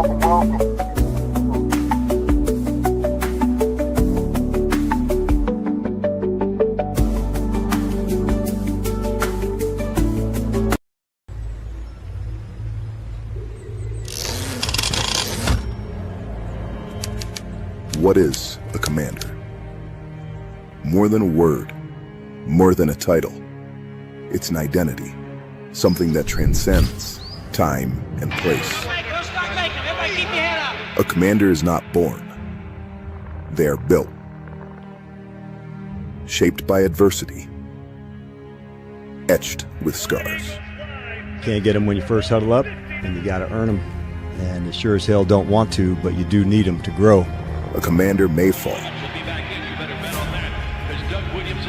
What is a commander? More than a word, more than a title. It's an identity, something that transcends time and place. A commander is not born. They are built, shaped by adversity, etched with scars. Can't get them when you first huddle up, and you got to earn them. And you sure as hell don't want to, but you do need them to grow. A commander may fall,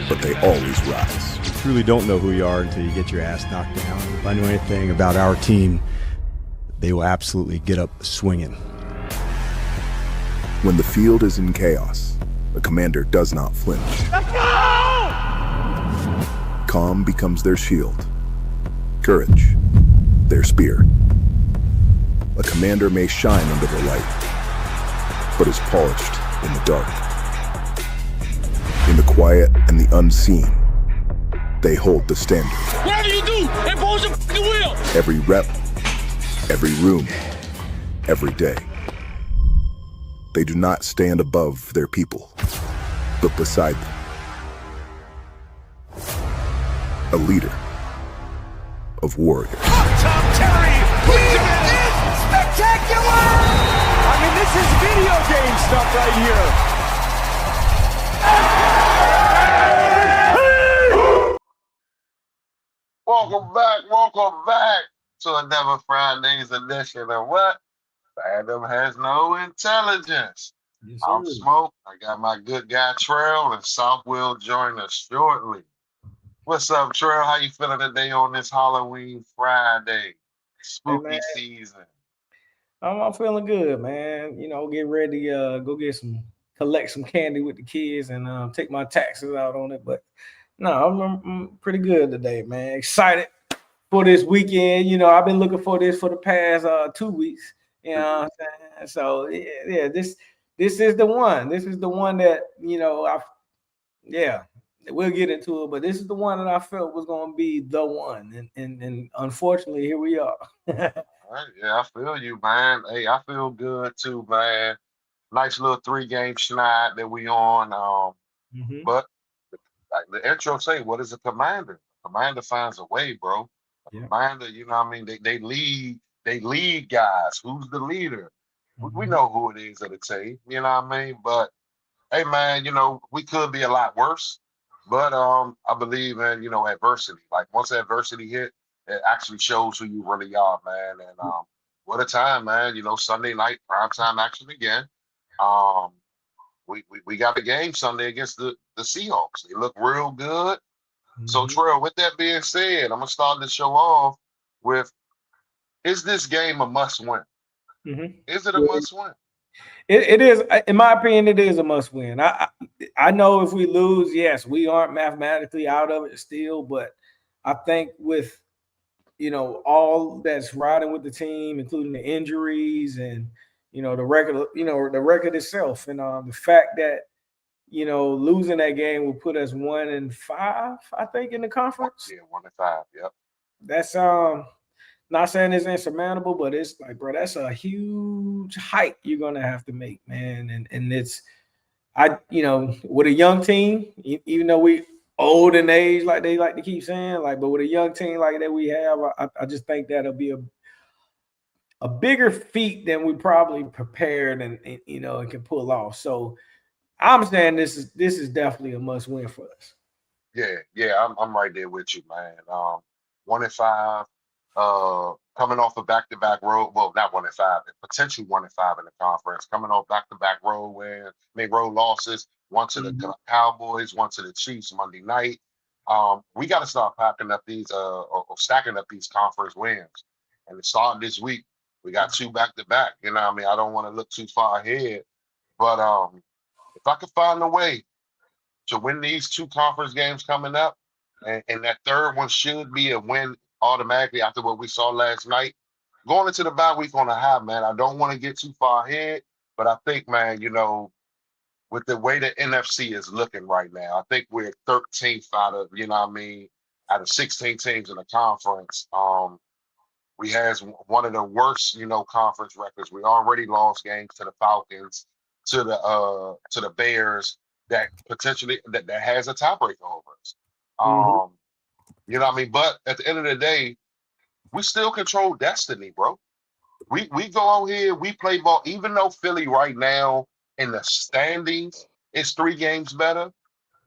but they always rise. You truly don't know who you are until you get your ass knocked down. If I know anything about our team, they will absolutely get up swinging. When the field is in chaos, a commander does not flinch. Let's go! Calm becomes their shield. Courage, their spear. A commander may shine under the light, but is polished in the dark. In the quiet and the unseen, they hold the standard. Whatever you do, impose your fucking will! Every rep, every room, every day. They do not stand above their people, but beside them. A leader of warriors. Tom Terry! He is spectacular! I mean, this is video game stuff right here. Welcome back to another Friday's edition of what? Fandom has no intelligence. Yes, I'm Smoke. I got my good guy Trail, and South will join us shortly. What's up, Trail? How you feeling today on this Halloween Friday? Spooky season. I'm feeling good, man. You know, get ready to go collect some candy with the kids and take my taxes out on it. But no, I'm pretty good today, man. Excited for this weekend. You know, I've been looking for this for the past 2 weeks. You know what I'm saying? So yeah, this is the one. This is the one that, you know, we'll get into it, but this is the one that I felt was going to be the one. And unfortunately, here we are. Right, yeah, I feel you, man. Hey, I feel good too, man. Nice little 3-game schneid that we on. But like the intro say, what is a commander? A commander finds a way, bro. Commander, you know what I mean? They lead guys. Who's the leader? We know who it is of the team, you know what I mean? But hey, man, you know, we could be a lot worse. But I believe in, you know, adversity. Like once adversity hit, it actually shows who you really are, man. And what a time, man. You know, Sunday night, primetime action again. We got a game Sunday against the Seahawks. They look real good. So, Trail, with that being said, I'm going to start the show off with, is this game a must-win? Is it a must-win? It is, in my opinion, it is a must-win. I know if we lose, yes, we aren't mathematically out of it still, but I think with, you know, all that's riding with the team, including the injuries and, you know, the record itself, and the fact that, you know, losing that game will put us 1-5, I think, in the conference. Yeah, 1-5. Yep. That's not saying it's insurmountable, but it's like, bro, that's a huge hike you're gonna have to make, man. And it's, you know, with a young team, even though we old in age, like they like to keep saying, like, but with a young team like that we have, I just think that'll be a bigger feat than we probably prepared and you know, and can pull off. So I'm saying this is definitely a must win for us. Yeah, I'm right there with you, man. 1-5, coming off a back-to-back road. Well, not 1-5, but potentially 1-5 in the conference. Coming off back-to-back road losses. One to the Cowboys, one to the Chiefs Monday night. We got to start packing up these or stacking up these conference wins. And starting this week, we got 2 back-to-back. You know what I mean? I don't want to look too far ahead, but if I could find a way to win these 2 conference games coming up, and that third one should be a win automatically after what we saw last night, going into the bye week on a high, man. I don't want to get too far ahead, but I think, man, with the way the NFC is looking right now, I think we're 13th out of, out of 16 teams in the conference. We has one of the worst, conference records. We already lost games to the Falcons, to the Bears that potentially that has a tiebreaker over us. You know what I mean? But at the end of the day, we still control destiny, bro. We go out here, we play ball, even though Philly right now in the standings is 3 games better,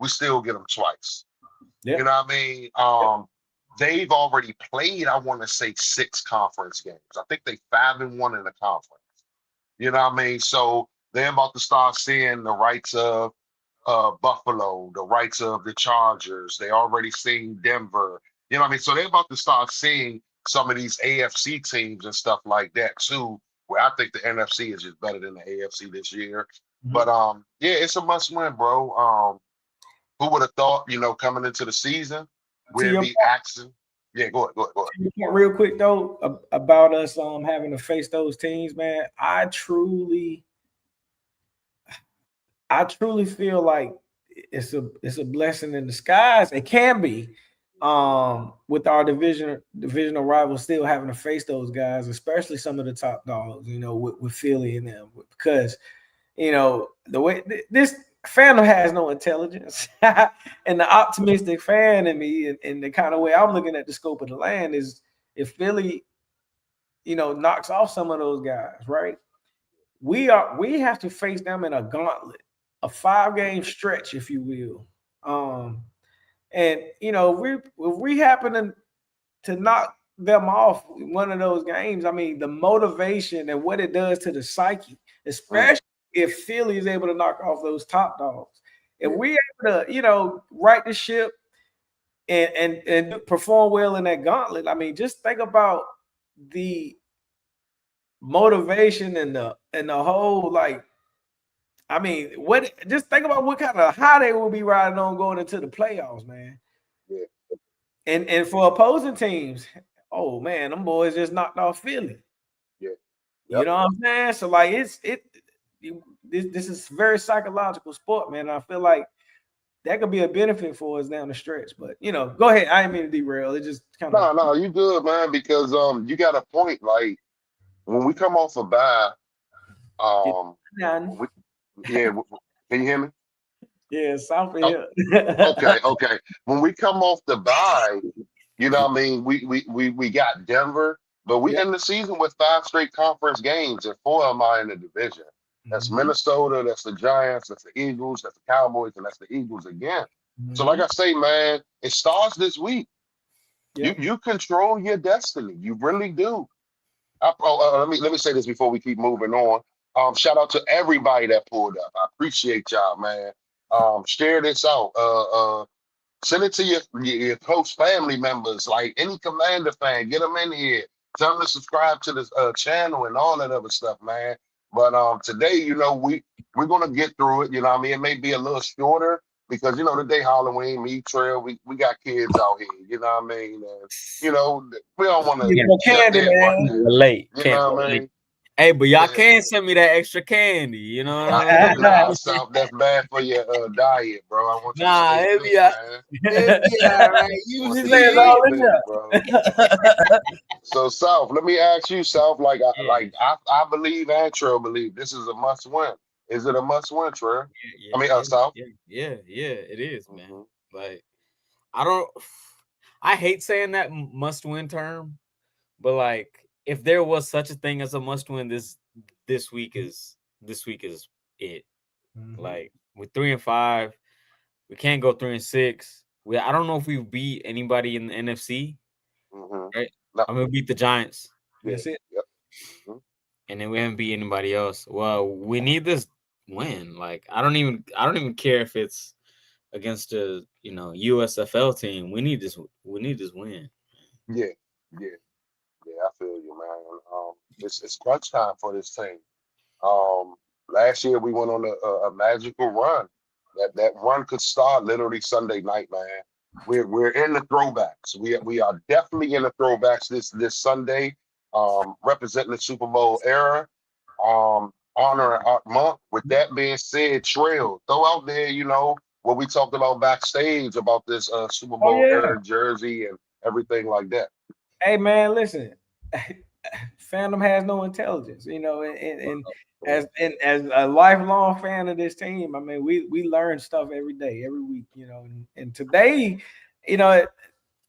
we still get them twice. Yeah. You know what I mean? They've already played, I want to say, 6 conference games. I think they 5-1 in the conference. You know what I mean? So they're about to start seeing the rights of Buffalo, the rights of the Chargers. They already seen Denver. You know what I mean? So they're about to start seeing some of these AFC teams and stuff like that too, where I think the NFC is just better than the AFC this year. But yeah, it's a must win, bro. Who would have thought, coming into the season, we'd be axing. Yeah, go ahead. Real quick though, about us having to face those teams, man. I truly feel like it's a blessing in disguise. It can be, with our divisional rivals still having to face those guys, especially some of the top dogs, with Philly and them, because the way this Fandom has no intelligence, and the optimistic fan in me, and the kind of way I'm looking at the scope of the land is, if Philly, knocks off some of those guys, right? We have to face them in a gauntlet, a 5-game stretch, if you will. And if we happen to knock them off one of those games, I mean, the motivation and what it does to the psyche, especially if Philly is able to knock off those top dogs. If we able to, right the ship and perform well in that gauntlet, I mean, just think about the motivation and the whole, like, I mean, just think about what kind of high they will be riding on going into the playoffs, man. Yeah. And for opposing teams, oh man, them boys just knocked off Philly. Yeah. Yep. You know what I'm saying? So like this is very psychological sport, man. I feel like that could be a benefit for us down the stretch. But go ahead. I didn't mean to derail. It just kind of no, you good, man, because you got a point. Like when we come off a bye, can you hear me? Yeah, South here. Okay. When we come off the bye, you know what I mean? We got Denver, but we end the season with 5 straight conference games, and 4 of them are in the division. That's Minnesota, that's the Giants, that's the Eagles, that's the Cowboys, and that's the Eagles again. So like I say, man, it starts this week. You control your destiny. You really do. Let me say this before we keep moving on. Shout out to everybody that pulled up. I appreciate y'all, man. Share this out. Send it to your close family members, like any Commander fan. Get them in here. Tell them to subscribe to this channel and all that other stuff, man. But today, we're gonna get through it. You know what I mean? It may be a little shorter because today Halloween, me, Trail, we got kids out here. You know what I mean? And, we don't want to candy, man. Relate. You know what I mean? Hey, but y'all can send me that extra candy. You know what I mean? Nah, South, that's bad for your diet, bro. I want you to stay fit, man. Right. You say it's all in there, bro. So, South, let me ask you, South. I believe and Trail believe this is a must win. Is it a must win, Trail? I mean, South. Yeah, it is, man. Like, I hate saying that must win term, but like, if there was such a thing as a must win, this week is it. Like, with 3-5, we can't go 3-6. I don't know if we beat anybody in the NFC. Right? No. I'm gonna beat the Giants. That's it. Yep. And then we haven't beat anybody else. Well, we need this win. Like, I don't even care if it's against a USFL team. We need this win. Yeah. I feel you, man. It's crunch time for this team. Last year we went on a magical run. That run could start literally Sunday night, man. We're in the throwbacks. We are definitely in the throwbacks this Sunday. representing the Super Bowl era. Honor Art Month. With that being said, Trail, throw out there, what we talked about backstage about this Super Oh Bowl yeah. era jersey and everything like that. Hey man, listen. Fandom has no intelligence, and as a lifelong fan of this team, I mean, we learn stuff every day, every week, and today,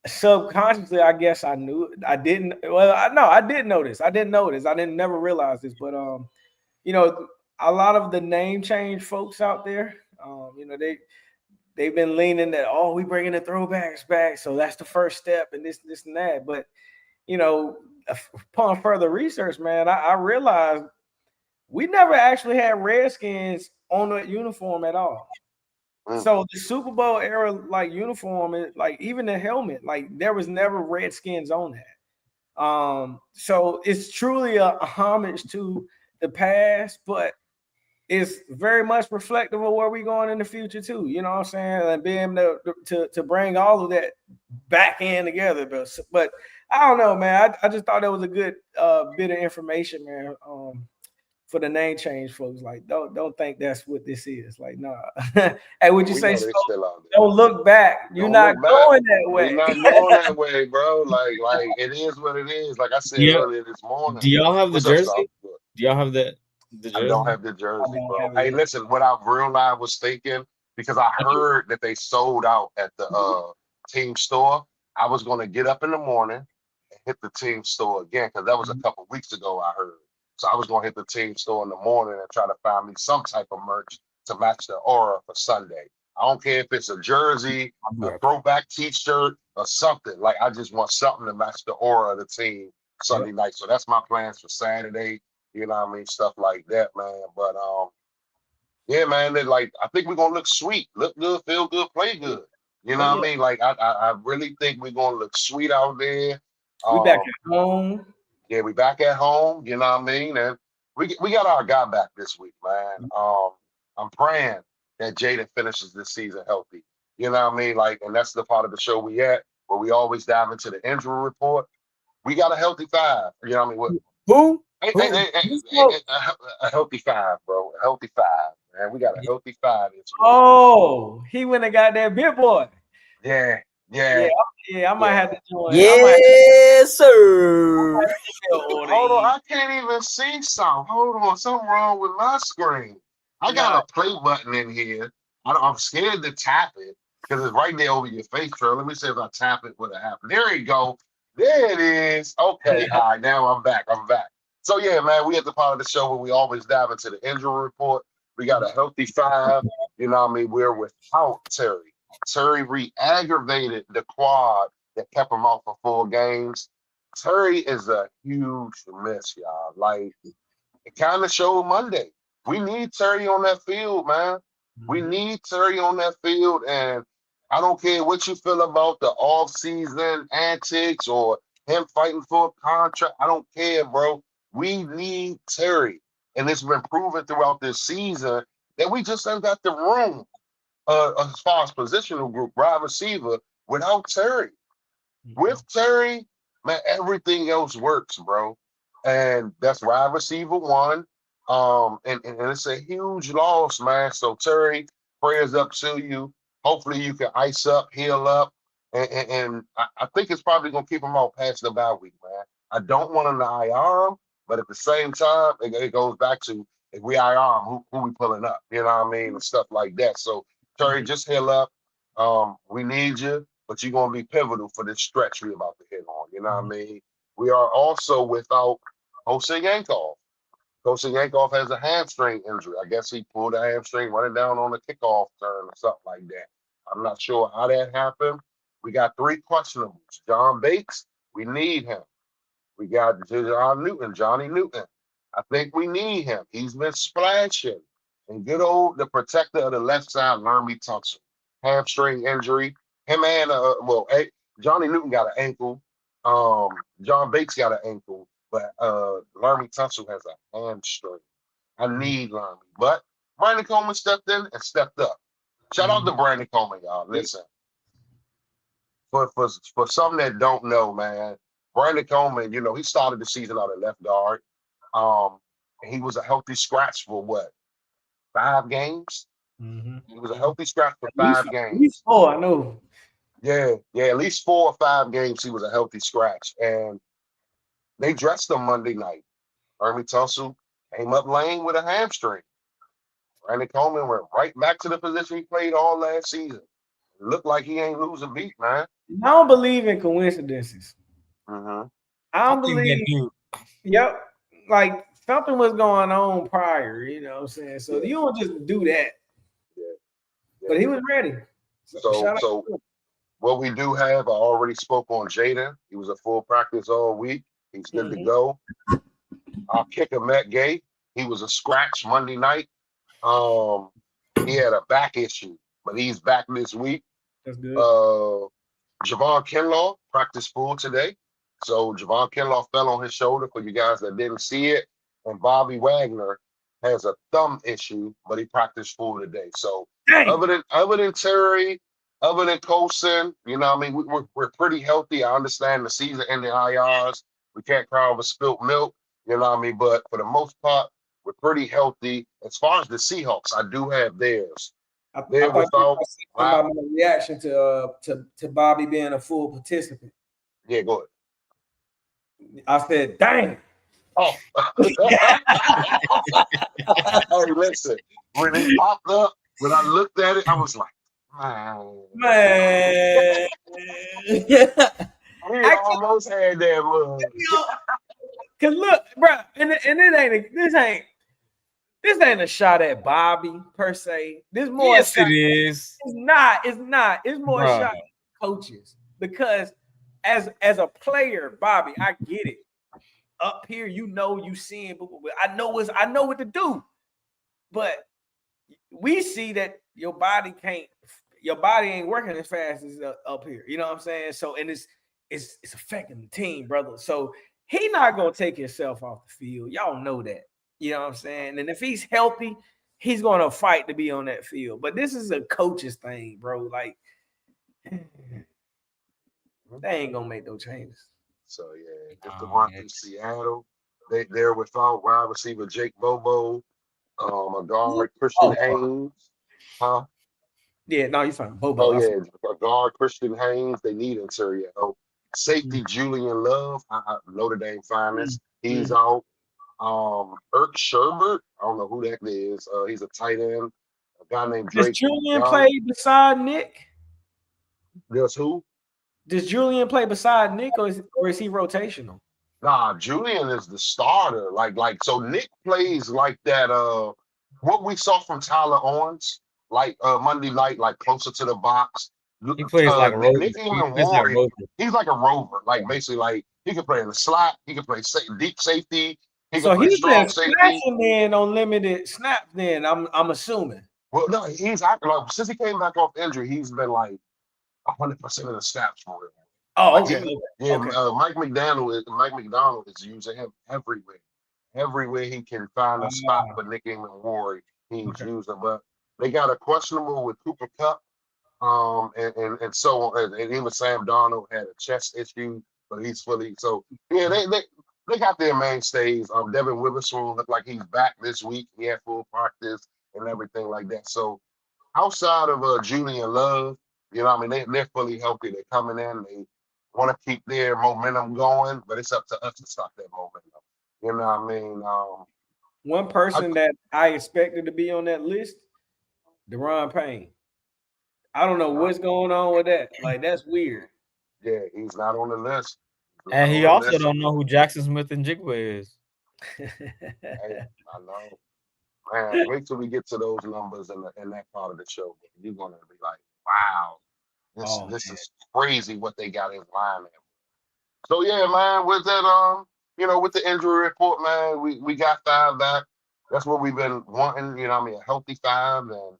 subconsciously, I guess I knew I didn't. Well, I did notice. I didn't notice. I didn't never realize this, but a lot of the name change folks out there, they've been leaning that, oh, we bringing the throwbacks back, so that's the first step, and this and that. But upon further research, man, I realized we never actually had Redskins on the uniform at all. So the Super Bowl era, like uniform, like even the helmet, like there was never Redskins on that. So it's truly a homage to the past, but it's very much reflective of where we're going in the future too. You know what I'm saying? And being able to bring all of that back in together. But I don't know, man. I just thought that was a good bit of information, man. For the name change, folks. Like, don't think that's what this is. Like, nah. Hey, would you say so? Don't look back. You're not going that way. We're not going that way, bro. Like it is what it is. Like I said earlier this morning. Do y'all have the jersey? Do y'all have the jersey? I don't have the jersey, bro. Hey, listen, what I realized was thinking, because I heard that they sold out at the team store. I was gonna get up in the morning and hit the team store again, because that was a couple weeks ago, I heard. So I was going to hit the team store in the morning and try to find me some type of merch to match the aura for Sunday. I don't care if it's a jersey, a throwback T-shirt, or something. Like, I just want something to match the aura of the team Sunday night. So that's my plans for Saturday. You know what I mean? Stuff like that, man. But yeah, man. Like, I think we're gonna look sweet, look good, feel good, play good. You know what I mean? Like, I really think we're gonna look sweet out there. We back at home. Yeah, we back at home, you know what I mean? And we got our guy back this week, man. I'm praying that Jaden finishes this season healthy. You know what I mean? Like, and that's the part of the show we at, where we always dive into the injury report. We got a healthy five. You know what I mean? Who? A healthy five, bro. A healthy five, man. We got a healthy five this week. Oh, he went and got that big boy. Yeah. I might have to join. Yes, sir. Hold on, I can't even see something. Hold on, something wrong with my screen. I got a play button in here. I'm scared to tap it because it's right there over your face, Trey. Let me see if I tap it, what happened. There you go. There it is. Okay, all right, now I'm back. So yeah, man, we at the part of the show where we always dive into the injury report. We got a healthy five. You know what I mean? We're without Terry. Terry re-aggravated the quad that kept him out for 4 games. Terry is a huge miss, y'all. Like, it kind of showed Monday. We need Terry on that field, man. We need Terry on that field, and I don't care what you feel about the off-season antics or him fighting for a contract. I don't care, bro. We need Terry, and it's been proven throughout this season that we just ain't got the room. As far as positional group, wide receiver, without Terry. With Terry, man, everything else works, bro. And that's wide receiver 1. And it's a huge loss, man. So Terry, prayers up to you. Hopefully you can ice up, heal up. And I think it's probably going to keep him out past the bye week, man. I don't want him to IR him, but at the same time, it goes back to, if we IR him, who we pulling up? You know what I mean? And stuff like that. So Terry, just heal up. We need you, but you're going to be pivotal for this stretch we're about to hit on. You know what I mean? We are also without Jose Yankov. Jose Yankov has a hamstring injury. I guess he pulled a hamstring running down on the kickoff turn or something like that. I'm not sure how that happened. We got 3 questionables. John Bates, we need him. We got Johnny Newton. I think we need him. He's been splashing. And good old, the protector of the left side, Laramie Tunsil. Hamstring injury. Him and, Johnny Newton got an ankle. John Bates got an ankle. But Laramie Tunsil has a hamstring. I need Laramie. But Brandon Coleman stepped in and stepped up. Shout out to Brandon Coleman, y'all. Listen. For some that don't know, man, Brandon Coleman, you know, he started the season out at left guard. He was a healthy scratch for what, 5 games? Mm-hmm. He was a healthy scratch for At 5 least games. 4, I know. Yeah, at least 4 or 5 games he was a healthy scratch. And they dressed him Monday night. Ernie Tunsil came up lame with a hamstring. Brandon Coleman went right back to the position he played all last season. It looked like he ain't losing beat, man. I don't believe in coincidences. Mm-hmm. I don't believe. Yep. Like something was going on prior, you know what I'm saying? So you don't just do that. Yeah. But he was ready. So what we do have, I already spoke on Jaden. He was a full practice all week. He's good to go. Our kicker, Matt Gay, he was a scratch Monday night. He had a back issue, but he's back this week. That's good. Javon Kinlaw practiced full today. So Javon Kinlaw fell on his shoulder for you guys that didn't see it. And Bobby Wagner has a thumb issue, but he practiced full today. So other than Terry, other than Colson, you know what I mean, we're pretty healthy. I understand the season ending IRs. We can't cry over spilt milk, you know what I mean? But for the most part, we're pretty healthy. As far as the Seahawks, I do have theirs. I thought you were about my reaction to Bobby being a full participant. Yeah, go ahead. I said, dang. Oh. Hey, listen. When it popped up, when I looked at it, I was like, man. We almost had that one. Cause look, bro, and this ain't a shot at Bobby per se. This more yes, it is. It's not. It's more a shot at coaches because as a player, Bobby, I get it. Up here, you seeing, but I know what to do. But we see that your body ain't working as fast as up here. You know what I'm saying? So, and it's affecting the team, brother. So he not gonna take himself off the field. Y'all know that. You know what I'm saying? And if he's healthy, he's gonna fight to be on that field. But this is a coach's thing, bro. Like they ain't gonna make no changes. So yeah, just to run through Seattle, they're without wide receiver Jake Bobo, a guard Christian Haynes, huh? Yeah, no, you're fine. Bobo. Oh yeah, a guard Christian Haynes. They need interior help. Safety Julian Love, Notre Dame finest. He's out. Irk Sherbert, I don't know who that is. He's a tight end. A guy named Drake. Does Julian play beside Nick? Does who? Does Julian play beside Nick, or is he rotational? Nah, Julian is the starter. Like so Nick plays like that. What we saw from Tyler Owens, like Monday night, like closer to the box. He plays like a rover. He's like a rover. Like basically, like he can play in the slot. He can play deep safety. He's been snatching in on limited snaps. Then I'm assuming. Well, no, he's acting like since he came back off injury, he's been like 100% of the snaps for him. Oh, okay. Mike McDonald is using him everywhere. Everywhere he can find a spot for Nick England Ward, he's using. But they got a questionable with Cooper Kupp, and so on. And even Sam Darnold had a chest issue, but he's fully so. Yeah, they got their mainstays. Devin Witherspoon looked like he's back this week. He had full practice and everything like that. So outside of Julian Love, you know what I mean, they're fully healthy. They're coming in. They want to keep their momentum going, but it's up to us to stop that momentum. You know what I mean? One person that I expected to be on that list, Deron Payne. I don't know what's going on with that. Like, that's weird. Yeah, he's not on the list. And he also don't know who Jackson Smith and Jigba is. Hey, I know. Man, wait till we get to those numbers in that part of the show. You're gonna be like, wow, this is crazy what they got in line there. So yeah, man, with that with the injury report, man, we got 5 back. That's what we've been wanting, you know what I mean, a healthy 5. And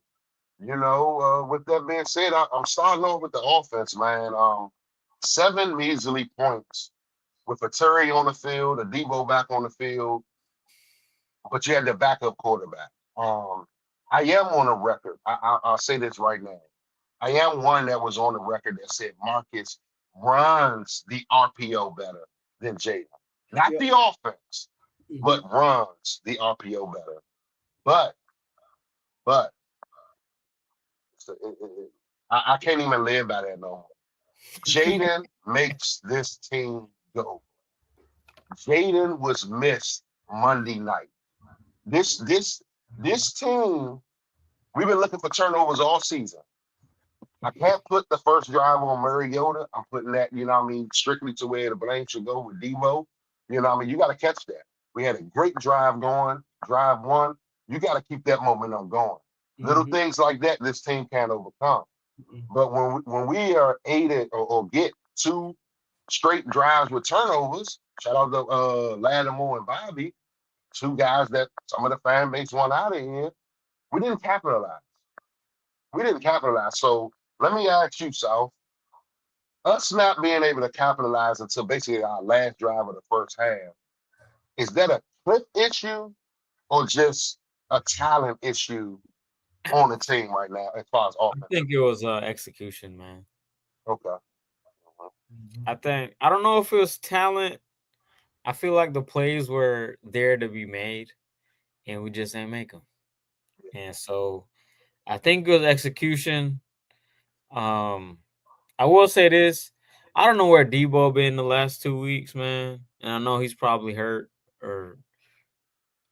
with that being said, I'm starting off with the offense, man. 7 measly points with a Terry on the field, a Debo back on the field, but you had the backup quarterback. I am on a record. I'll say this right now. I am one that was on the record that said Marcus runs the RPO better. than Jaden. Not the offense, but runs the RPO better. But I can't even live by that no more. Jaden makes this team go. Jaden was missed Monday night. This team, we've been looking for turnovers all season. I can't put the first drive on Mariota. I'm putting that, strictly to where the blame should go with Debo. You got to catch that. We had a great drive going, drive one. You got to keep that momentum going. Little things like that, this team can't overcome. But when we are aided or get 2 straight drives with turnovers, shout out to Lattimore and Bobby, 2 guys that some of the fan base want out of here, we didn't capitalize. So let me ask you, South, us not being able to capitalize until basically our last drive of the first half, is that a clip issue or just a talent issue on the team right now as far as offense? I think it was execution, man. Okay. I don't know if it was talent. I feel like the plays were there to be made, and we just didn't make them. And so I think it was execution. I will say this. I don't know where Debo been the last 2 weeks, man. And I know he's probably hurt or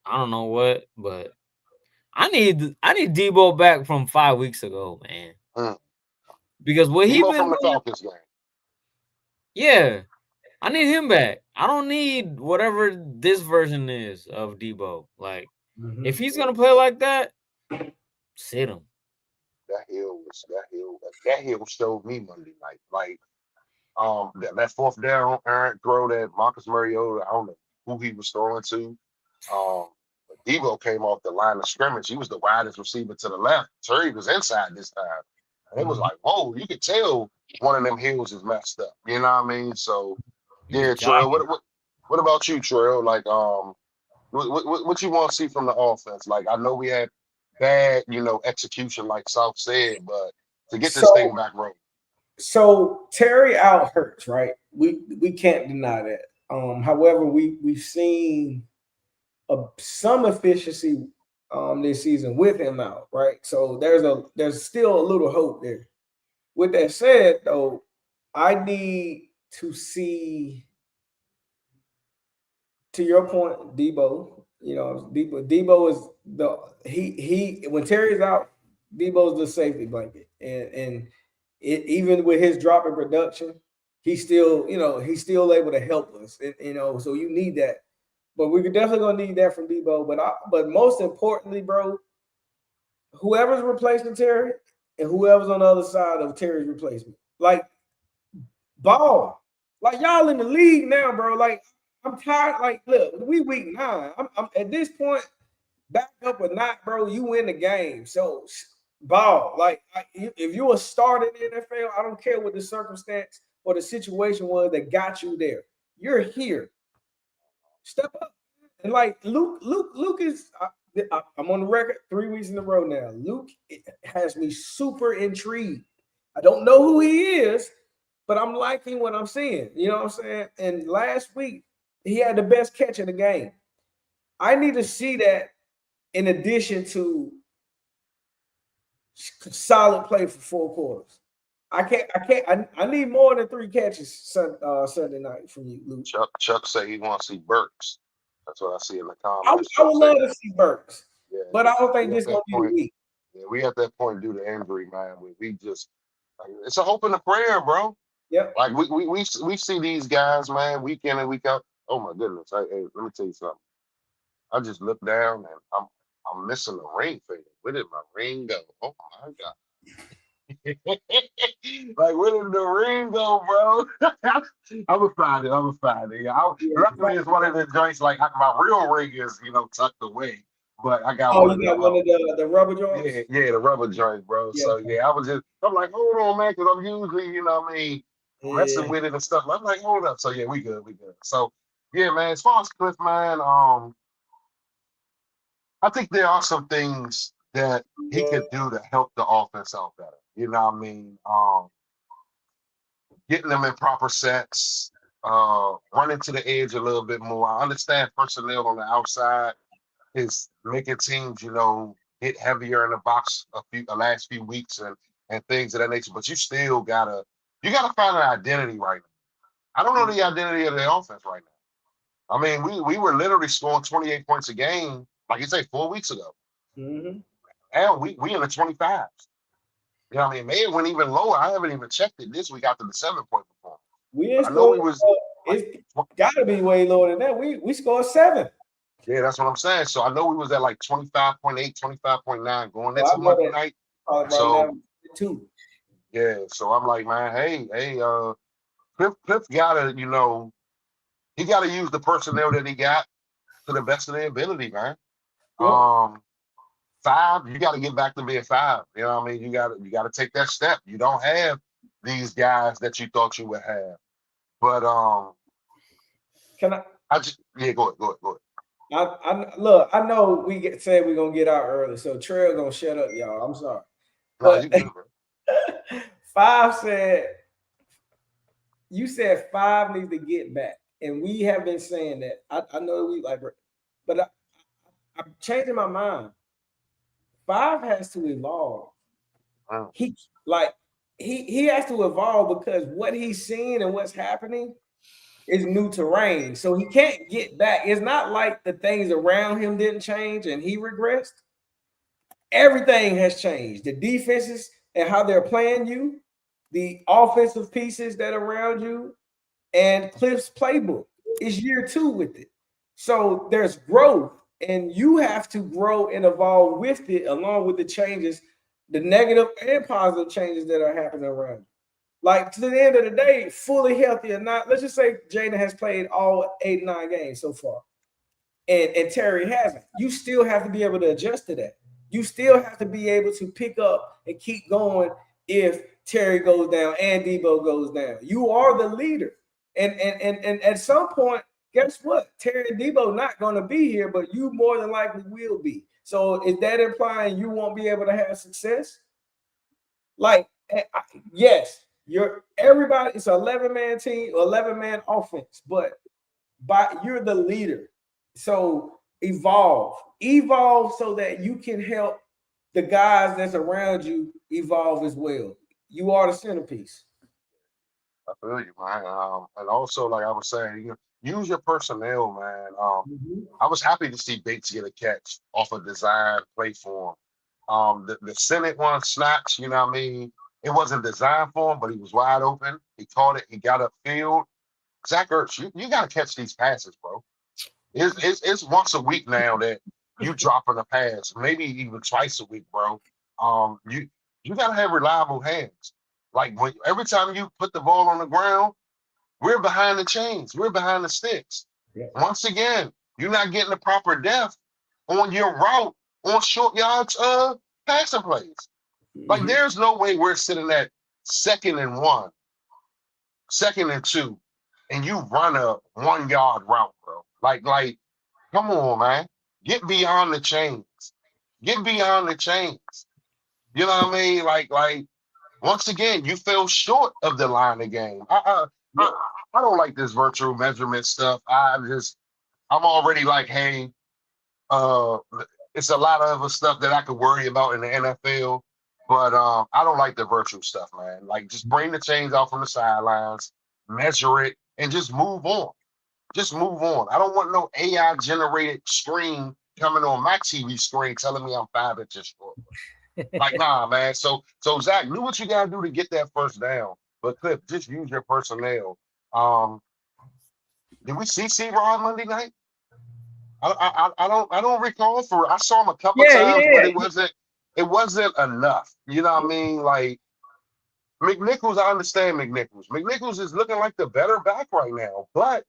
I don't know what, but I need Debo back from 5 weeks ago, man. Because what he Debo been from the doing, Falcons game. yeah, I need him back. I don't need whatever this version is of Debo. Like, if he's gonna play like that, sit him. That hill showed me Monday night. Like, that fourth down errant throw that Marcus Mariota, I don't know who he was throwing to. Debo came off the line of scrimmage. He was the widest receiver to the left. Terry was inside this time. And it was like, whoa, you could tell one of them hills is messed up. You know what I mean? So, yeah, Terrell, what about you, Terrell? Like, what you want to see from the offense? Like, I know we had bad, execution, like South said, but to get this thing back rolling. So Terry out hurts, right? We can't deny that. However, we've seen some efficiency this season with him out, right? So there's still a little hope there. With that said, though, I need to see, to your point, Debo. Debo is he when Terry's out, Debo's the safety blanket, and even with his drop in production, he's still able to help us. So you need that. But we're definitely gonna need that from Debo. But most importantly, bro, whoever's replacing Terry and whoever's on the other side of Terry's replacement, like, ball. Like, y'all in the league now, bro. Like, I'm tired. Like, look, we week 9. I'm at this point, back up or not, bro, you win the game. So ball. Like, if you're a starter in the NFL, I don't care what the circumstance or the situation was that got you there. You're here. Step up. And like Luke is. I'm on the record 3 weeks in a row now. Luke has me super intrigued. I don't know who he is, but I'm liking what I'm seeing. You know what I'm saying? And last week, he had the best catch of the game. I need to see that in addition to solid play for 4 quarters. I need more than 3 catches Sunday night from you, Luke. Chuck say he wants to see Burks. That's what I see in the comments. I would love to see Burks, but I don't think this is going to be the week. Yeah, we at that point due to injury, man. We just, it's a hope and a prayer, bro. Yeah. Like, we see these guys, man, week in and week out. Oh my goodness! Hey, let me tell you something. I just looked down and I'm missing the ring finger. Where did my ring go? Oh my god! Like, where did the ring go, bro? I'm gonna find it. Yeah, luckily it's one of the joints. Like, my real ring is, tucked away, but I got one. You got one of the rubber joints. Yeah, the rubber joints, bro. Yeah. So yeah, I'm like, hold on, man, because I'm usually, messing with it and stuff. I'm like, hold up. So yeah, we good. So yeah, man. As far as Cliff, man, I think there are some things that he could do to help the offense out better. You know what I mean? Getting them in proper sets, running to the edge a little bit more. I understand personnel on the outside is making teams, hit heavier in the box the last few weeks and things of that nature. But you gotta find an identity right now. I don't know the identity of the offense right now. I mean, we were literally scoring 28 points a game, like you say, 4 weeks ago. Mm-hmm. And we in the 25s. You know what I mean? Maybe it went even lower. I haven't even checked it this week after the 7-point performance. We didn't I know score. we was It's got to be way lower than that. We scored 7. Yeah, that's what I'm saying. So I know we was at like 25.8, 25.9 going Well, into Monday night. right So now, 2. yeah, so I'm like, man, hey, Cliff gotta, he gotta use the personnel that he got to the best of their ability, man. Yep. 5, you gotta get back to being 5. You know what I mean? You gotta take that step. You don't have these guys that you thought you would have. But Can I? Go ahead. I look. I know we said we're gonna get out early, so Trail gonna shut up, y'all. I'm sorry, No, but you good, bro. 5 said you said 5 needs to get back, and we have been saying that. I know we like, but I'm changing my mind. 5 has to evolve. He has to evolve because what he's seeing and what's happening is new terrain. So he can't get back. It's not like the things around him didn't change and he regressed. Everything has changed. The defenses and how they're playing you, the offensive pieces that are around you, and Cliff's playbook is year 2 with it. So there's growth, and you have to grow and evolve with it along with the changes, the negative and positive changes that are happening around you. Like, to the end of the day, fully healthy or not, let's just say Jaden has played all 8, 9 games so far, and Terry hasn't. You still have to be able to adjust to that. You still have to be able to pick up and keep going if Terry goes down and Debo goes down. You are the leader. And at some point, guess what? Terry and Debo not going to be here, but you more than likely will be. So is that implying you won't be able to have success? Like, yes, everybody. It's an 11-man team, 11-man offense, but you're the leader. So evolve so that you can help the guys that's around you evolve as well. You are the centerpiece. I feel you, man. And also, like I was saying, use your personnel, man. I was happy to see Bates get a catch off a design play for him. The Senate one, Snacks, you know what I mean? It wasn't designed for him, but he was wide open. He caught it. He got upfield. Zach Ertz, you got to catch these passes, bro. It's once a week now that you dropping a pass, maybe even twice a week, bro. You got to have reliable hands. Like every time you put the ball on the ground, we're behind the chains. We're behind the sticks. Yeah. Once again, you're not getting the proper depth on your route on short yards passing plays. Like there's no way we're sitting at 2nd and 1, 2nd and 2, and you run a 1-yard route, bro. Like, come on, man. Get beyond the chains. Get beyond the chains. You know what I mean? Like, once again, you fell short of the line of game. I don't like this virtual measurement stuff. I'm already like, hey, it's a lot of other stuff that I could worry about in the NFL, but I don't like the virtual stuff, man. Like, just bring the chains out from the sidelines, measure it, and just move on. Just move on. I don't want no AI generated screen coming on my TV screen telling me I'm 5 inches short. Like, nah, man. So Zach, do what you gotta do to get that first down. But Cliff, just use your personnel. Did we see C-Rod Monday night? I don't recall. I saw him a couple times, but it wasn't enough. You know what I mean? Like McNichols, I understand McNichols. McNichols is looking like the better back right now, but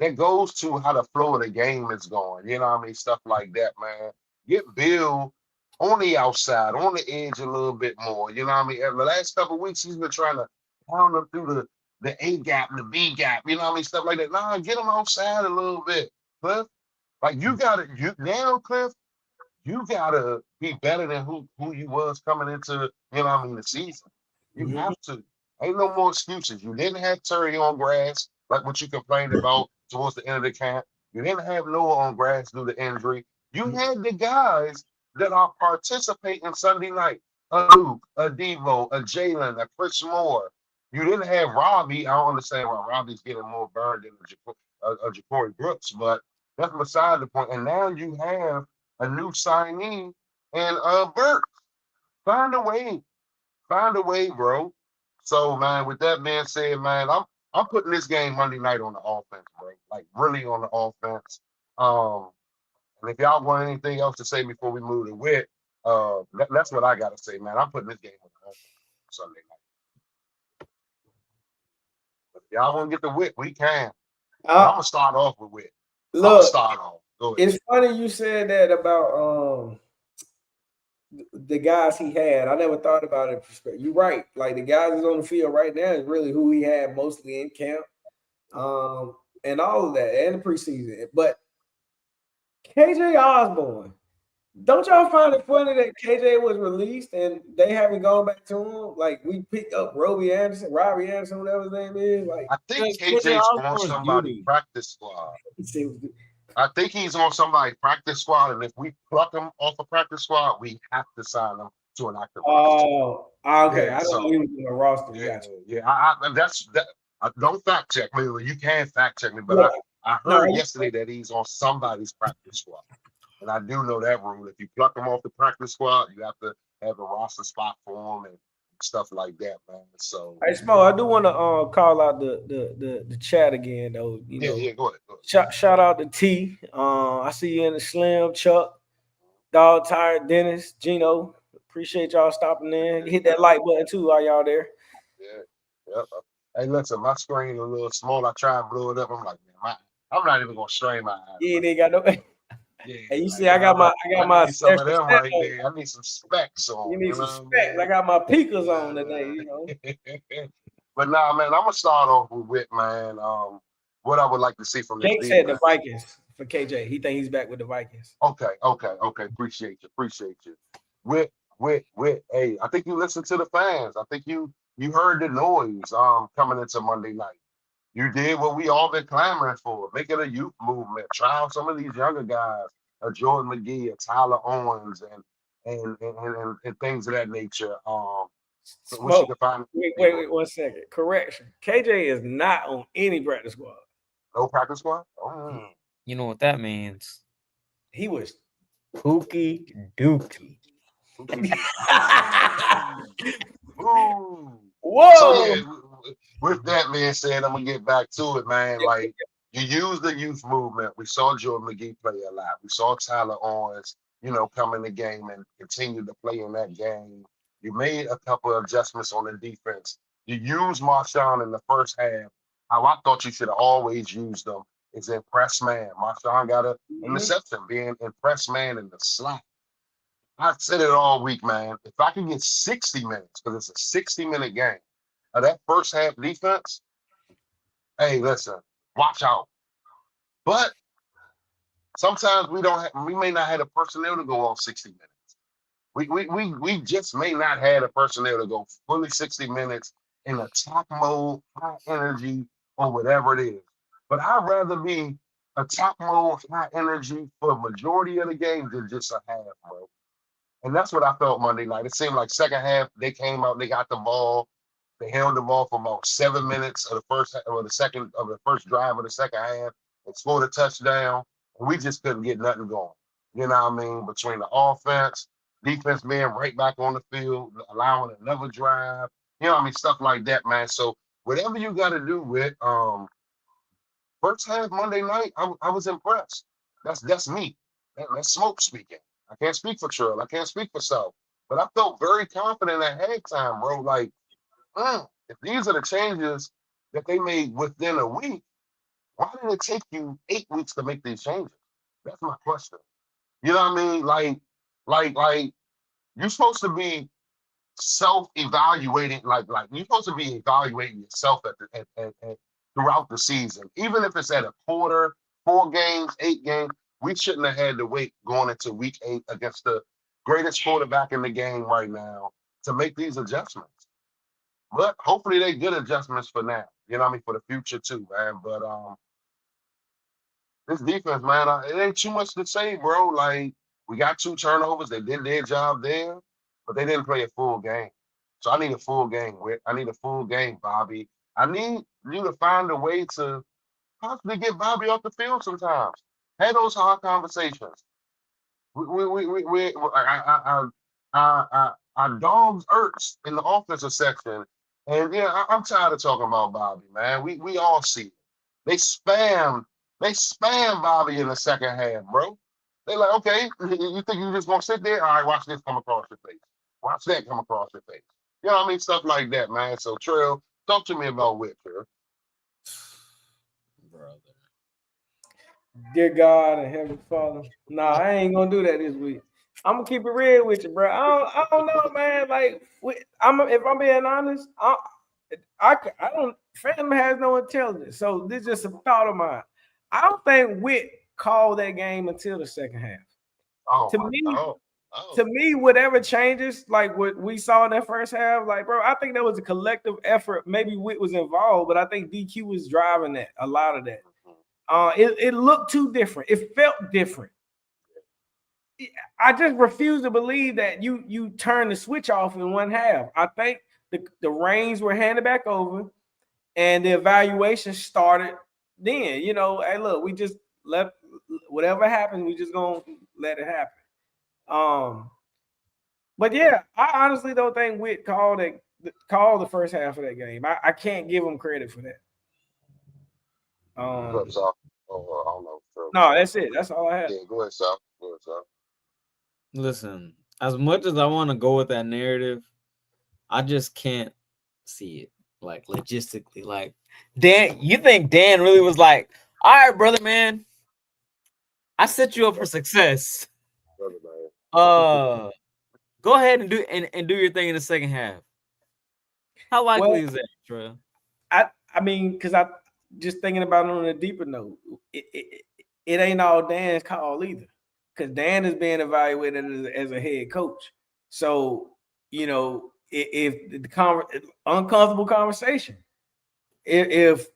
that goes to how the flow of the game is going. You know what I mean? Stuff like that, man. Get Bill on the outside, on the edge a little bit more. You know what I mean? The last couple of weeks, he's been trying to pound them through the A gap, the B gap. You know what I mean? Stuff like that. Nah, get him outside a little bit, Cliff. Like Cliff, you gotta be better than who you was coming into, you know what I mean, the season. You have to. Ain't no more excuses. You didn't have Terry on grass. like what you complained about towards the end of the camp. You didn't have Noah on grass due to injury. You had the guys that are participating Sunday night. A Luke, a Devo, a Jalen, a Chris Moore. You didn't have Robbie. I don't understand why Robbie's getting more burned than a Ja'Cory Brooks, but that's beside the point. And now you have a new signee and Burt. Find a way. Find a way, bro. So, man, with that being said, man, I'm putting this game Monday night on the offense, bro. Like really on the offense. And if y'all want anything else to say before we move to Wit, that's what I gotta say, man. I'm putting this game on the offense Sunday night. But if y'all want to get the Wit, we can. I'm gonna start off with Wit. I'm gonna start off. Go ahead. It's funny you said that about the guys he had. I never thought about it. You're right. Like the guys that's on the field right now is really who he had mostly in camp, and all of that, and the preseason. But KJ Osborne, don't y'all find it funny that KJ was released and they haven't gone back to him? Like we picked up Robbie Anderson, whatever his name is. Like I think KJ's on somebody's practice squad. I think he's on somebody's practice squad, and if we pluck him off a practice squad, we have to sign him to an active roster. Oh, okay. Yeah, I don't know in a roster. Yeah. I don't fact check me. You can fact check me, but I heard yesterday that he's on somebody's practice squad, and I do know that rule. If you pluck him off the practice squad, you have to have a roster spot for him and stuff like that, man. So, hey, Smo, I do want to call out the chat again, though. Go ahead. Shout out to T. I see you in the Slim, Chuck, Dog Tired, Dennis, Gino. Appreciate y'all stopping in. Hit that like button too while y'all there. Yeah. Hey, listen, my screen a little small. I try and blow it up. I'm like, man, I'm not even gonna strain my eyes. Yeah, they got no. Yeah, hey, you see, I got my need some of them right there. I need some specs on. You need some specs. I got my peakers on today, you know. But nah, man, I'm gonna start off with Whit, man. What I would like to see from this. Jake said the Vikings for KJ. He think he's back with the Vikings. Okay. Appreciate you. Whit. Hey, I think you listened to the fans. I think you heard the noise coming into Monday night. You did what we all been clamoring for. Make it a youth movement. Try out some of these younger guys, Jordan McGee, Smoke. Owens, and things of that nature. Wait, 1 second. Correction. KJ is not on any practice squad. No practice squad? Oh. You know what that means? He was Pookie Dookie. Whoa! So, yeah, with that being said, I'm gonna get back to it, man. Like you use the youth movement. We saw Jordan McGee play a lot. We saw Tyler Owens, come in the game and continue to play in that game. You made a couple of adjustments on the defense. You used Marshawn in the first half. How I thought you should have always used them is in press man. Marshawn got an interception, being in press man in the slot. I said it all week, man. If I can get 60 minutes, because it's a 60-minute game, of that first half defense, hey, listen, watch out. But sometimes we may not have the personnel to go all 60 minutes. We just may not have the personnel to go fully 60 minutes in attack mode, high energy, or whatever it is. But I'd rather be attack mode, high energy for a majority of the game than just a half, bro. And that's what I felt Monday night. It seemed like second half, they came out, they got the ball. They held the ball for about 7 minutes of the first drive of the second half and scored a touchdown. And we just couldn't get nothing going. You know what I mean? Between the offense, defense being right back on the field, allowing another drive, stuff like that, man. So whatever you got to do with first half Monday night, I was impressed. That's me. That's Smoke speaking. I can't speak for Trill. I can't speak for South. But I felt very confident at halftime, bro. Like, if these are the changes that they made within a week, why did it take you 8 weeks to make these changes? That's my question. You know what I mean? Like you're supposed to be self-evaluating. Like you're supposed to be evaluating yourself at throughout the season, even if it's at a quarter, 4 games, 8 games. We shouldn't have had to wait going into week 8 against the greatest quarterback in the game right now to make these adjustments. But hopefully they're good adjustments for now. You know what I mean, for the future too, man. But this defense, man, it ain't too much to say, bro. Like we got 2 turnovers. They did their job there, but they didn't play a full game. So I need a full game, Whit. I need a full game, Bobby. I need you to find a way to possibly get Bobby off the field sometimes. Have those hard conversations. Our dogs irks in the offensive section, and yeah, I'm tired of talking about Bobby, man. We all see it. They spam, they spam Bobby in the second half, bro. They like, okay, you think you just gonna sit there? All right, watch this come across your face. Watch that come across your face. You know what I mean? Stuff like that, man. So, Trail, talk to me about Whit, Trail. Brother. Dear God and Heavenly Father, nah, I ain't gonna do that this week. I'm gonna keep it real with you, bro. I don't know, man. Like, if I'm being honest, I don't. Fandom has no intelligence, so this is just a thought of mine. I don't think Witt called that game until the second half. To me, whatever changes, like what we saw in that first half, like, bro, I think that was a collective effort. Maybe Witt was involved, but I think DQ was driving that, a lot of that. It looked too different. It felt different. I just refuse to believe that you turn the switch off in one half. I think the reins were handed back over, and the evaluation started then. You know, hey, look, we just let whatever happens, we just gonna let it happen. But yeah, I honestly don't think Witt called the first half of that game. I can't give him credit for that. I don't know. No, that's it. That's all I have. Yeah, go ahead, Sal. Go ahead, Sal. Listen, as much as I want to go with that narrative, I just can't see it, like, logistically. Like, Dan, you think Dan really was like, all right, brother, man, I set you up for success. Go ahead and do your thing in the second half. How likely is that, Trey? I mean, because I just thinking about it on a deeper note, it ain't all Dan's call either. Because Dan is being evaluated as a head coach. So, you know, if the uncomfortable conversation, if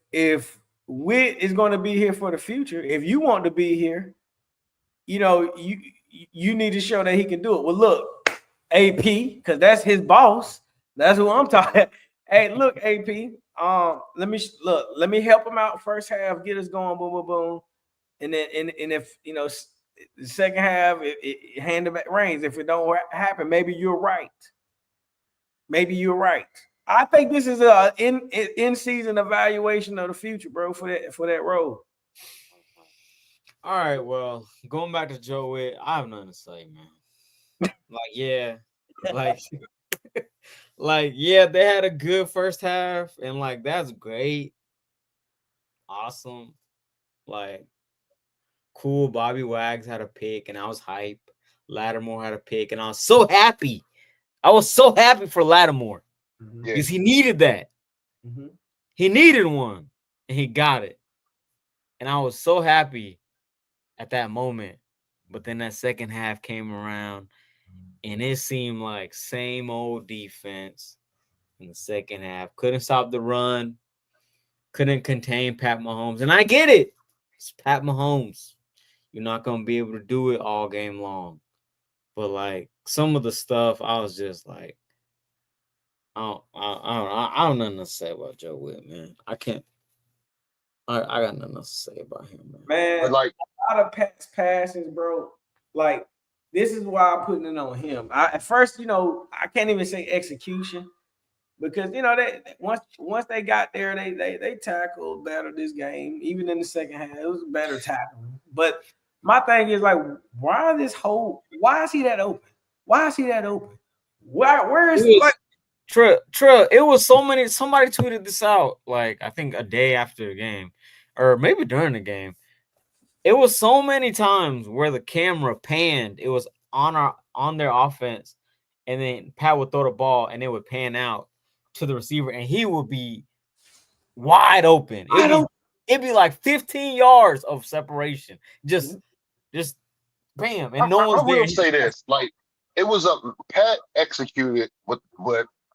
Witt is going to be here for the future, if you want to be here, you know, you need to show that he can do it. Well, look, AP, because that's his boss. That's who I'm talking. Hey, look, AP. Let me help him out first half, get us going, boom, boom, boom, and then and if you know the second half, it hand it back reins. If it don't happen, maybe you're right. Maybe you're right. I think this is a in season evaluation of the future, bro, for that role. All right, well, going back to Joe Witt, I have nothing to say, man. Yeah, they had a good first half, and like that's great, awesome, like cool. Bobby Wags had a pick, and I was hype. Lattimore had a pick, and I was so happy. I was so happy for Lattimore because he needed that. Mm-hmm. He needed one, and he got it, and I was so happy at that moment. But then that second half came around, and it seemed like same old defense in the second half. Couldn't stop the run. Couldn't contain Pat Mahomes. And I get it. It's Pat Mahomes. You're not going to be able to do it all game long. But, like, some of the stuff, I was just like, I don't know nothing to say about Joe Witt, man. I can't. I got nothing else to say about him, man. Man, like a lot of passes, bro. Like, this is why I'm putting it on him. At first, you know, I can't even say execution because, you know, they once they got there, they tackled better this game. Even in the second half, it was better tackling. But my thing is, like, why is he that open? Why is he that open? Where is like True. It was so many. Somebody tweeted this out, like, I think a day after the game, or maybe during the game. It was so many times where the camera panned. It was on their offense, and then Pat would throw the ball, and it would pan out to the receiver, and he would be wide open. It'd be like 15 yards of separation, just bam, and no one's there. I will say this, like, it was Pat executed what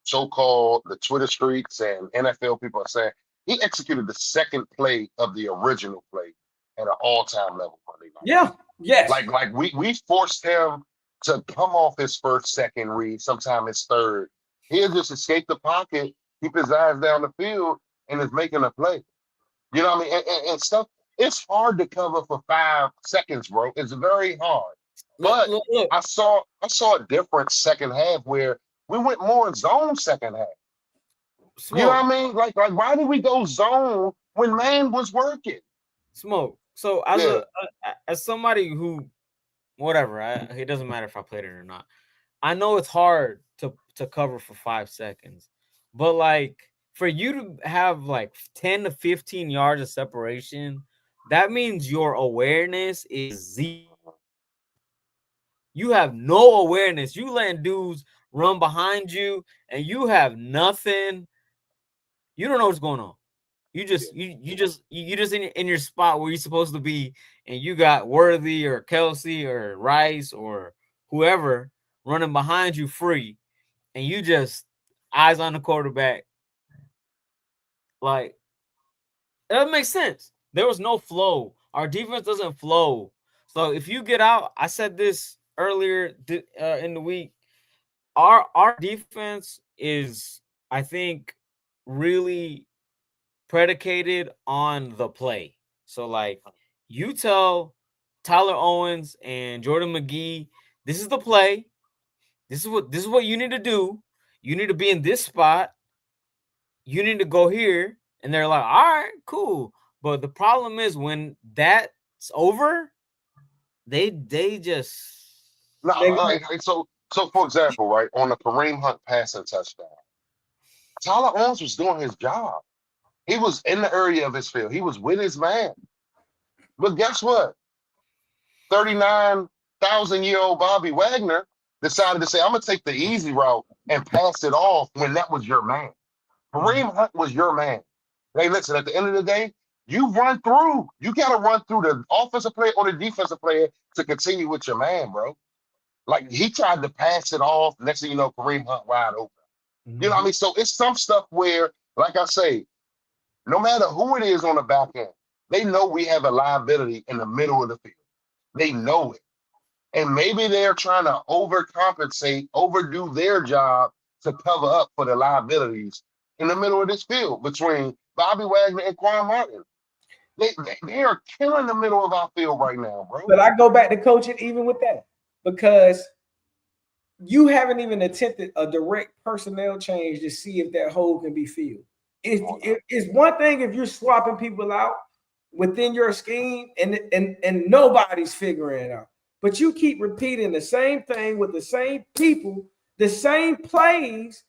so-called the Twitter streets and NFL people are saying. he executed the second play of the original play at an all-time level Monday night. Yeah. Yes. Like we forced him to come off his first, second read, sometime his third. He'll just escape the pocket, keep his eyes down the field, and is making a play. You know what I mean? And stuff. It's hard to cover for 5 seconds, bro. It's very hard. But Look. I saw a different second half where we went more zone second half. Smoke. You know what I mean? Like why did we go zone when man was working? Smoke. So as somebody who, whatever, it doesn't matter if I played it or not. I know it's hard to cover for 5 seconds, but like for you to have like 10 to 15 yards of separation, that means your awareness is zero. You have no awareness. You letting dudes run behind you, and you have nothing. You don't know what's going on. You just in your spot where you're supposed to be, and you got Worthy or Kelsey or Rice or whoever running behind you free, and you just eyes on the quarterback. Like, it doesn't make sense. There was no flow. Our defense doesn't flow. So if you get out, I said this earlier in the week, our defense is, I think, really predicated on the play. So like, you tell Tyler Owens and Jordan McGee, this is the play. This is what you need to do. You need to be in this spot. You need to go here. And they're like, all right, cool. But the problem is when that's over, they just so for example, right, on the Kareem Hunt passing touchdown, Tyler Owens was doing his job. He was in the area of his field. He was with his man. But guess what? 39,000-year-old Bobby Wagner decided to say, I'm going to take the easy route and pass it off when that was your man. Kareem Hunt was your man. Hey, listen, at the end of the day, you run through. You got to run through the offensive player or the defensive player to continue with your man, bro. Like, he tried to pass it off. Next thing you know, Kareem Hunt wide open. You know what I mean? So it's some stuff where, like I say, no matter who it is on the back end, they know we have a liability in the middle of the field. They know it. And maybe they're trying to overcompensate, overdo their job to cover up for the liabilities in the middle of this field between Bobby Wagner and Quan Martin. They are killing the middle of our field right now, bro. But I go back to coaching even with that, because you haven't even attempted a direct personnel change to see if that hole can be filled. It's one thing if you're swapping people out within your scheme and nobody's figuring it out. But you keep repeating the same thing with the same people, the same plays,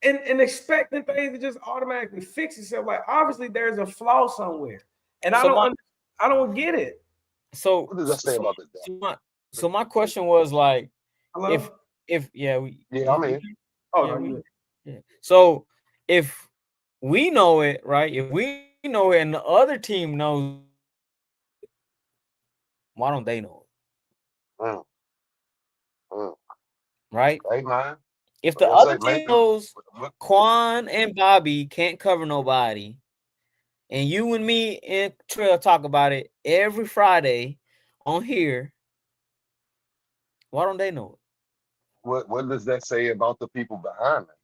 and expecting things to just automatically fix itself. Like, obviously there's a flaw somewhere. And I don't get it. So what does that say about this? So my question was like, Hello? So if we know it, right? If we know it and the other team knows, why don't they know it? Right? Hey, man. If the other team knows Quan and Bobby can't cover nobody, and you and me and Trail talk about it every Friday on here, why don't they know it? What does that say about the people behind them?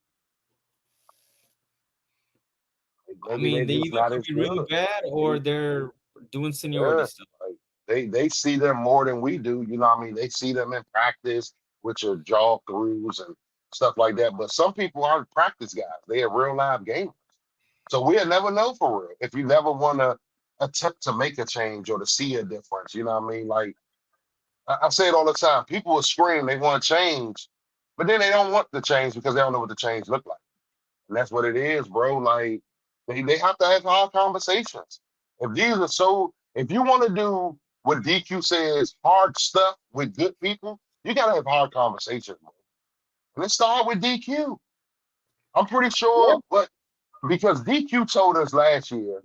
I mean, they either could be really bad or they're doing seniority stuff. Like, they see them more than we do. You know what I mean? They see them in practice, which are jaw throughs and stuff like that. But some people aren't practice guys. They are real live gamers. So we'll never know for real if you never want to attempt to make a change or to see a difference. You know what I mean? Like, I say it all the time. People will scream they want change, but then they don't want the change because they don't know what the change look like. And that's what it is, bro. Like, they have to have hard conversations. If you want to do what DQ says, hard stuff with good people, you got to have hard conversations, bro. And let's start with DQ. I'm pretty sure, because DQ told us last year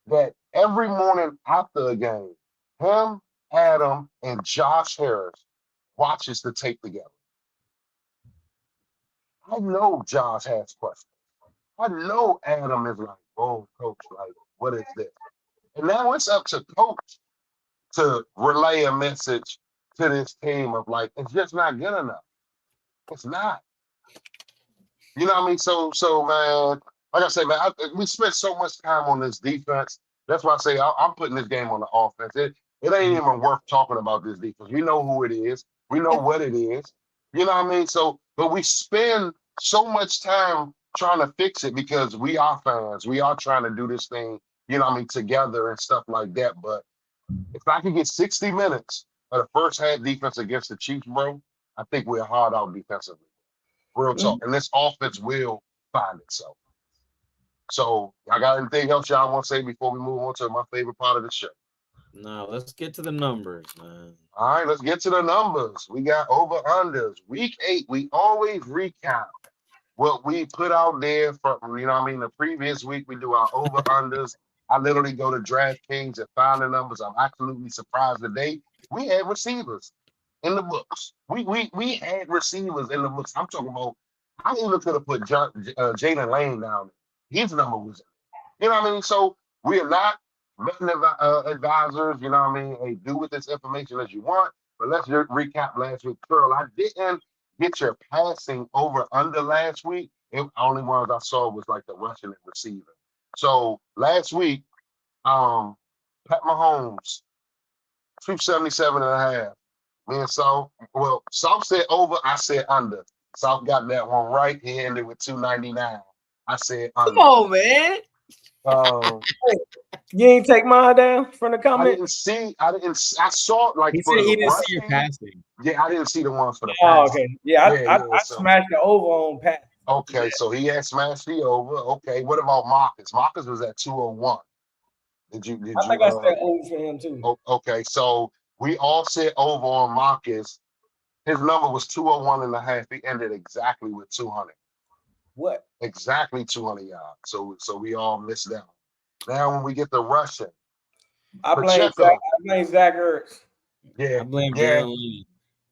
that every morning after a game, him, Adam, and Josh Harris watches the tape together. I know Josh has questions. I know Adam is like, whoa, coach, like, what is this? And now it's up to coach to relay a message to this team of like, it's just not good enough. It's not. You know what I mean? So man, like I say, man, we spent so much time on this defense. That's why I say I'm putting this game on the offense. It ain't even worth talking about this defense. We know who it is. We know what it is. You know what I mean? So, but we spend so much time trying to fix it because we are fans. We are trying to do this thing, you know what I mean, together and stuff like that. But if I can get 60 minutes of the first half defense against the Chiefs, bro, I think we're hard out defensively. Real talk. And this offense will find itself. So, I got anything else y'all want to say before we move on to my favorite part of the show? No, let's get to the numbers, man. All right, let's get to the numbers. We got over-unders. Week 8, we always recount what we put out there from, you know what I mean, the previous week. We do our over-unders. I literally go to DraftKings and find the numbers. I'm absolutely surprised today. We had receivers in the books. We had receivers in the books. I'm talking about, I even could have put Jalen Lane down. His number was, you know what I mean? So we are not betting advisors, you know what I mean? Hey, do with this information as you want. But let's just recap last week. Pearl, I didn't get your passing over under last week. The only ones I saw was like the rushing and receiving. So last week, Pat Mahomes, 277.5. Me and South, well, South said over, I said under. South got that one right. He ended with 299. I said under. Come on, man. You ain't take mine down from the comment? I saw it like he for said he the didn't rushing. see your passing. Yeah, I didn't see the ones for the passing. passing. Okay. Yeah, I smashed the over on Pat. Okay, so he had smashed the over. Okay, what about Marcus? Marcus was at 201. I think I said over for him too. Okay, so we all said over on Marcus. His number was 201.5. He ended exactly with 200. What? Exactly 200 yards. So we all missed that. Now when we get the rushing, I blame Zach Ertz. Yeah, I blame Jalen Lane.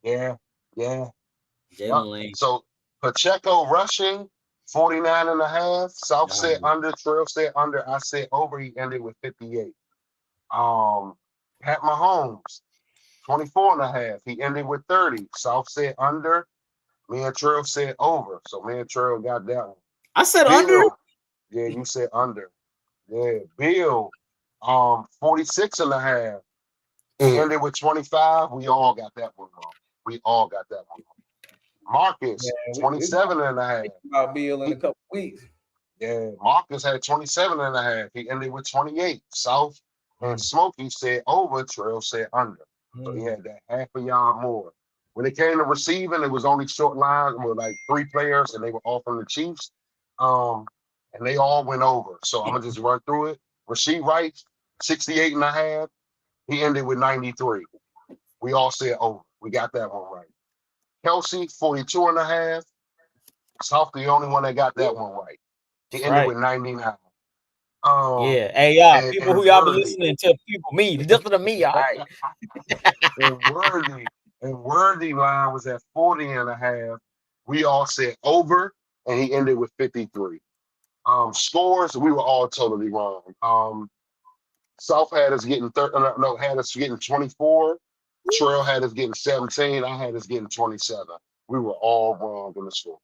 Yeah. Jalen Lane. So Pacheco rushing 49.5. South said under, Trail said under, I said over. He ended with 58. Pat Mahomes 24.5. He ended with 30. South said under. Me and Trail said over. So me and Trail got that one. I said under. Yeah, you said under. Yeah, Bill, 46.5. He ended with 25. We all got that one wrong. Marcus, 27.5. About Bill in a couple weeks. Yeah, Marcus had 27.5. He ended with 28. South and Smokey said over. Trail said under. So he had that half a yard more. When it came to receiving, it was only short lines with like 3 players, and they were all from the Chiefs. And they all went over. So I'm gonna just run through it. Rasheed Rice, 68.5. He ended with 93. We all said over. We got that one right. Kelsey, 42.5. South the only one that got that one right. He ended with 99. Yeah. Hey, y'all, people who y'all be listening to, people, me, just for me, all right. and Worthy line was at 40.5. We all said over, and he ended with 53. Scores, we were all totally wrong. South had us getting had us getting 24. Trail had us getting 17. I had us getting 27. We were all wrong in the score.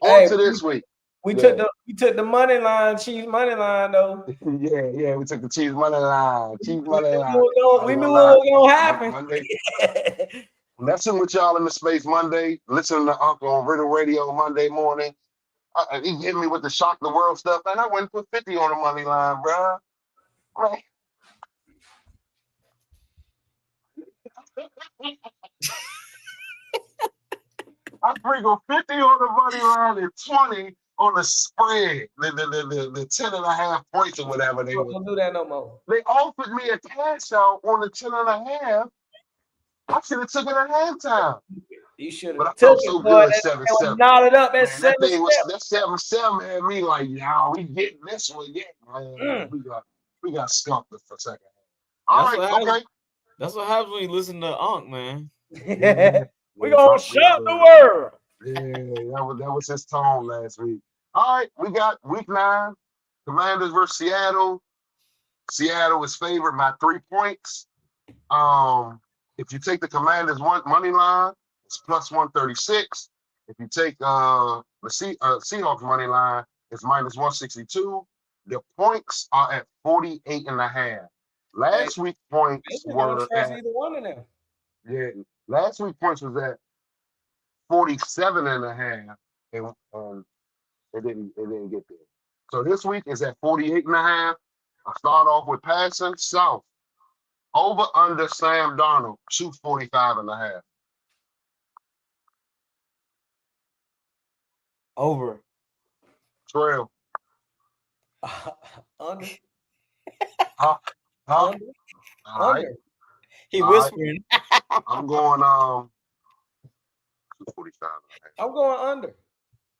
On to this week. We took the money line, Chiefs money line though. Yeah, we took the Chiefs money line. We knew what was gonna happen. Monday. Messing with y'all in the space Monday. Listening to Uncle on Riddle Radio Monday morning. He hit me with the shock the world stuff, and I went and put 50 on the money line, bro. Right. I sprinkle 50 on the money line and 20 on the spread, the 10.5 points or whatever they were. Don't do that no more. They offered me a cash out on the 10.5. I should have took it at halftime. You should have took it, so boy. That knotted up at 7-7. That 7-7 had me like, y'all, we getting this one yet, man. We got skunked for a second. All right, okay. That's what happens when you listen to Unc, man. We gonna shut the world. Yeah, that was his tone last week. All right, we got week 9. Commanders versus Seattle. Seattle is favored by 3 points. If you take the Commanders money line, it's plus 136. If you take the Seahawks money line, it's minus 162. The points are at 48.5. Last week points were trust at, either one of them. yeah. Last week points was at 47.5, and it didn't get there. So this week is at 48.5. I start off with passing South. Over under Sam Darnold, 245.5. Over. Trail. Under. Huh? Under. All right. Under. He All right. whispering. I'm going 245. I'm going under.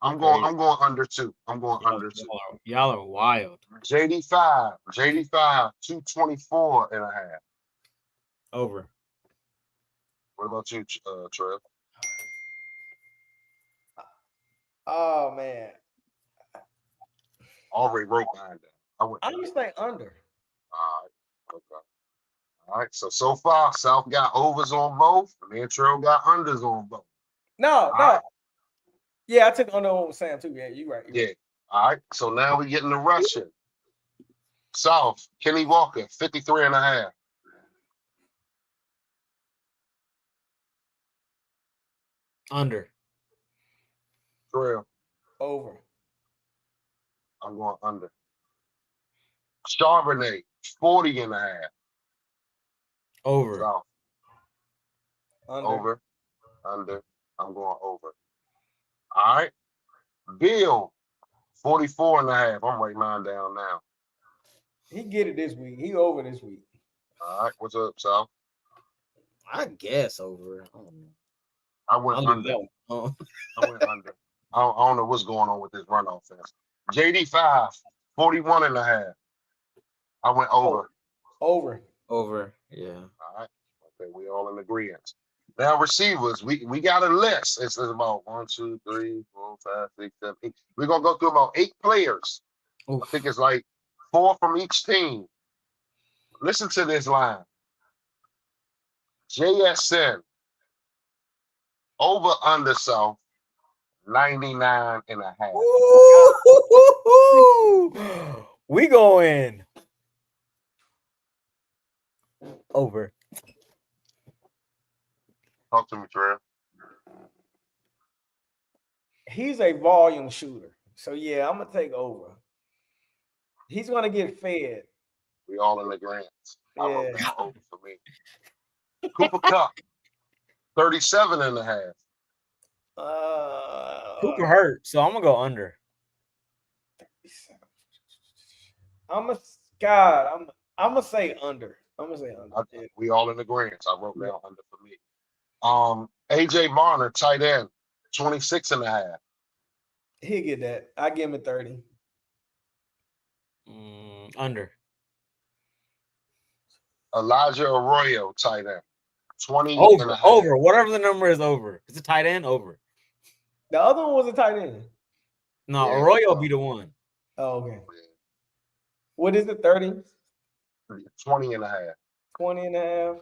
I'm going under 2. I'm going under 2. Y'all are wild. JD5, 224.5. Over. What about you, Trail? Oh man. Already wrote behind that. I'm gonna say under. All right. Okay. All right. So far, South got overs on both, and then Trail got unders on both. No. Right. Yeah, I took under with Sam too. Yeah, you're right. Yeah. All right. So now we're getting the Russian. South, Kenny Walker, 53.5. Under. Trail. Over. I'm going under. Charbonnet, 40.5. Over. South. Under. Over. Under. I'm going over. All right. Bill, 44.5. I'm writing mine down now. He get it this week. He over this week. All right. What's up, South? I guess over. I went under. I went under. I don't know what's going on with this run offense. JD5, 41.5. I went over. Over. Over. Yeah. All right. Okay, we all in agreement. Now receivers, we got a list. It's about 1, 2, 3, 4, 5, 6, 7, 8. We're gonna go through about 8 players. Oof. I think it's like 4 from each team. Listen to this line. JSN over under South 99.5. We going over. Talk to me, Trev. He's a volume shooter. So yeah, I'm gonna take over. He's gonna get fed. We all in agreement. I Yeah. wrote down over for me. Cooper Cup, 37.5. Cooper hurt, so I'm gonna go under. I'm gonna say under. I'm gonna say under. We all in agreement. I wrote down under for me. AJ Barner, tight end, 26.5. He'll get that. I give him a 30. Under. Elijah Arroyo, tight end, 20. Over. Whatever the number is, over. It's a tight end, over. The other one was a tight end. No, yeah, Arroyo be the one. Oh, okay. What is it? 30? 20.5. 20.5.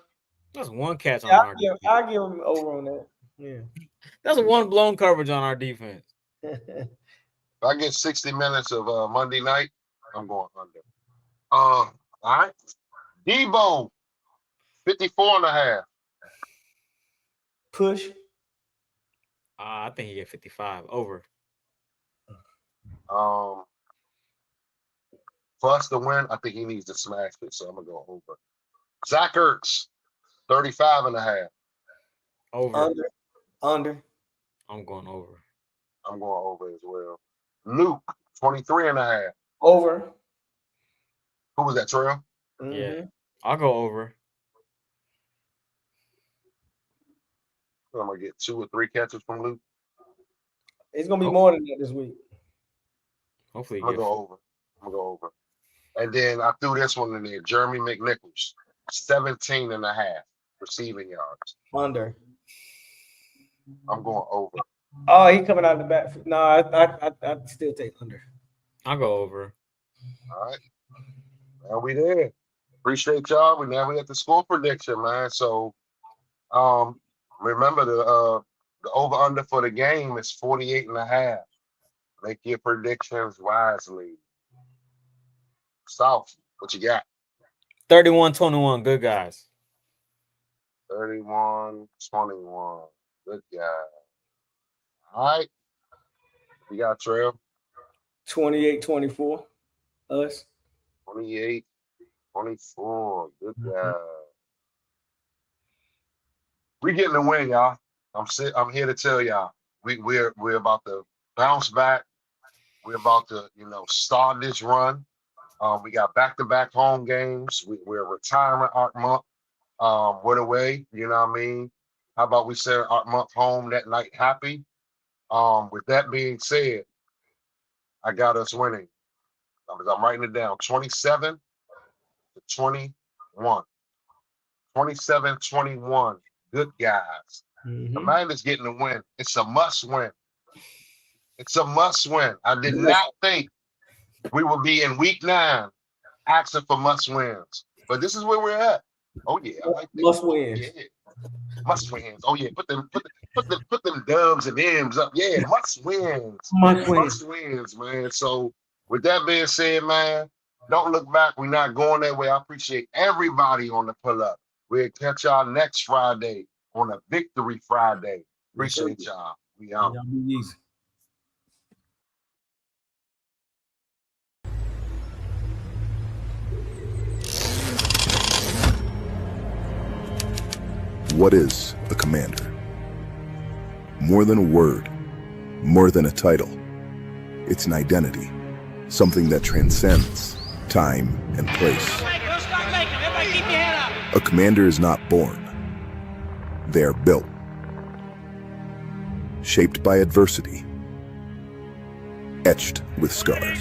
That's one catch on our defense. I'll give him over on that. Yeah. That's one blown coverage on our defense. If I get 60 minutes of Monday night, I'm going under. All right. Debo, 54.5. Push. I think he get 55. Over. For us to win, I think he needs to smash it, so I'm gonna go over. Zach Ertz, 35.5. Over. Under. I'm going over. I'm going over as well. Luke, 23.5. Over. Who was that, Trail? Mm-hmm. Yeah. I'll go over. I'm gonna get 2 or 3 catches from Luke. It's gonna be more than that this week. Hopefully, I'm gonna go over. And then I threw this one in there. Jeremy McNichols, 17.5 receiving yards. Under. I'm going over. Oh, he coming out of the back. No, I still take under. I'll go over. All right. Now we there. Appreciate y'all. We at the score prediction, man. So remember the over under for the game is 48.5. Make your predictions wisely. South, what you got? 31-21. Good guys. 31-21. Good guy. All right. You got Trail. 28-24. Us. 28-24. Good guy. We getting the win, y'all. I'm here to tell y'all. We're about to bounce back. We're about to, start this run. We got back-to-back home games. We're retiring Art Month. Went away, you know what I mean? How about we send Art Month home that night happy? With that being said, I got us winning. I'm writing it down. 27-21. 27-21. Good guys. Commanders getting the win. It's a must win. It's a must win. I did not think we would be in week 9 asking for must wins. But this is where we're at. Oh yeah, I like that. Must wins. Yeah. Must wins. Oh yeah, put them dubs and M's up. Yeah, must wins. Must wins, man. So with that being said, man, don't look back. We're not going that way. I appreciate everybody on the pull up. We'll catch y'all next Friday on a Victory Friday. Appreciate y'all. We out. Y'all be easy. What is a commander? More than a word, more than a title. It's an identity, something that transcends time and place. A commander is not born. They are built, shaped by adversity, etched with scars.